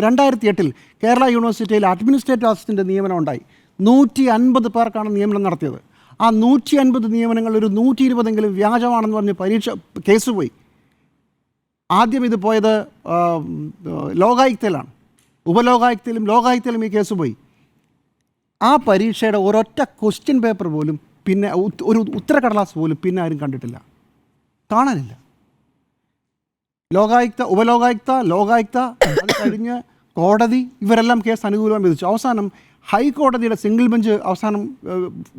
2008 കേരള യൂണിവേഴ്സിറ്റിയിൽ administrative assistant നിയമനം ഉണ്ടായി. 150 പേർക്കാണ് നിയമനം നടത്തിയത്. ആ 150 നിയമനങ്ങൾ ഒരു 120 വ്യാജമാണെന്ന് പറഞ്ഞ് പരീക്ഷ കേസ് പോയി. ആദ്യം ഇത് പോയത് ലോകായുക്തയിലാണ്. ഉപലോകായുക്തയിലും ലോകായുക്തയിലും ഈ കേസ് പോയി. ആ പരീക്ഷയുടെ ഒരൊറ്റ ക്വസ്റ്റ്യൻ പേപ്പർ പോലും പിന്നെ ഒരു ഉത്തരക്കടലാസ് പോലും പിന്നെ ആരും കണ്ടിട്ടില്ല, കാണാനില്ല. ലോകായുക്ത, ഉപലോകായുക്ത, ലോകായുക്ത, അത് കഴിഞ്ഞ് കോടതി, ഇവരെല്ലാം കേസ് അനുകൂലമായി വിധിച്ചു. അവസാനം ഹൈക്കോടതിയുടെ സിംഗിൾ ബെഞ്ച് അവസാനം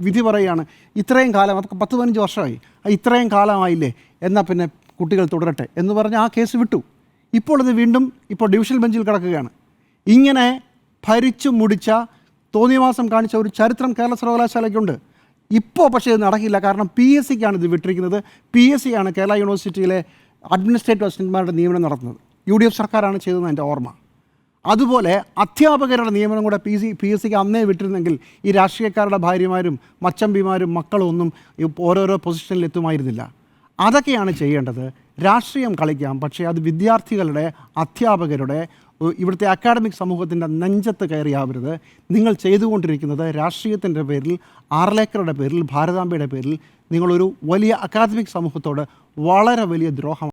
വിധി പറയുകയാണ്, ഇത്രയും കാലം, അതൊക്കെ 10-15 വർഷമായി, ഇത്രയും കാലമായില്ലേ, എന്നാൽ പിന്നെ കുട്ടികൾ തുടരട്ടെ എന്ന് പറഞ്ഞ് ആ കേസ് വിട്ടു. ഇപ്പോൾ ഇത് വീണ്ടും ഡിവിഷണൽ ബെഞ്ചിൽ കിടക്കുകയാണ്. ഇങ്ങനെ ഭരിച്ചു മുടിച്ച, തോന്നിയവാസം കാണിച്ച ഒരു ചരിത്രം കേരള സർവകലാശാലയ്ക്കുണ്ട്. ഇപ്പോൾ പക്ഷേ ഇത് നടക്കില്ല. കാരണം PSC ക്കാണ് ഇത് വിട്ടിരിക്കുന്നത്. PSC ആണ് കേരള യൂണിവേഴ്സിറ്റിയിലെ അഡ്മിനിസ്ട്രേറ്റീവ് അസിസ്റ്റന്റുമാരുടെ നിയമനം നടത്തുന്നത്. UDF സർക്കാരാണ് ചെയ്തതെന്ന് എൻ്റെ ഓർമ്മ. അതുപോലെ അധ്യാപകരുടെ നിയമനം കൂടെ PSC ക്ക് അന്നേ വിട്ടിരുന്നെങ്കിൽ ഈ രാഷ്ട്രീയക്കാരുടെ ഭാര്യമാരും മച്ചമ്പിമാരും മക്കളും ഒന്നും ഓരോരോ പൊസിഷനിൽ എത്തുമായിരുന്നില്ല. അതൊക്കെയാണ് ചെയ്യേണ്ടത്. രാഷ്ട്രീയം കളിക്കാം, പക്ഷേ അത് വിദ്യാർത്ഥികളുടെ, അധ്യാപകരുടെ, ഇവിടുത്തെ അക്കാഡമിക് സമൂഹത്തിൻ്റെ നെഞ്ചത്ത് കയറിയാവരുത്. നിങ്ങൾ ചെയ്തുകൊണ്ടിരിക്കുന്നത് രാഷ്ട്രീയത്തിൻ്റെ പേരിൽ, ആർലേക്കറുടെ പേരിൽ, ഭാരതാംബയുടെ പേരിൽ നിങ്ങളൊരു വലിയ അക്കാദമിക് സമൂഹത്തോട് വളരെ വലിയ ദ്രോഹം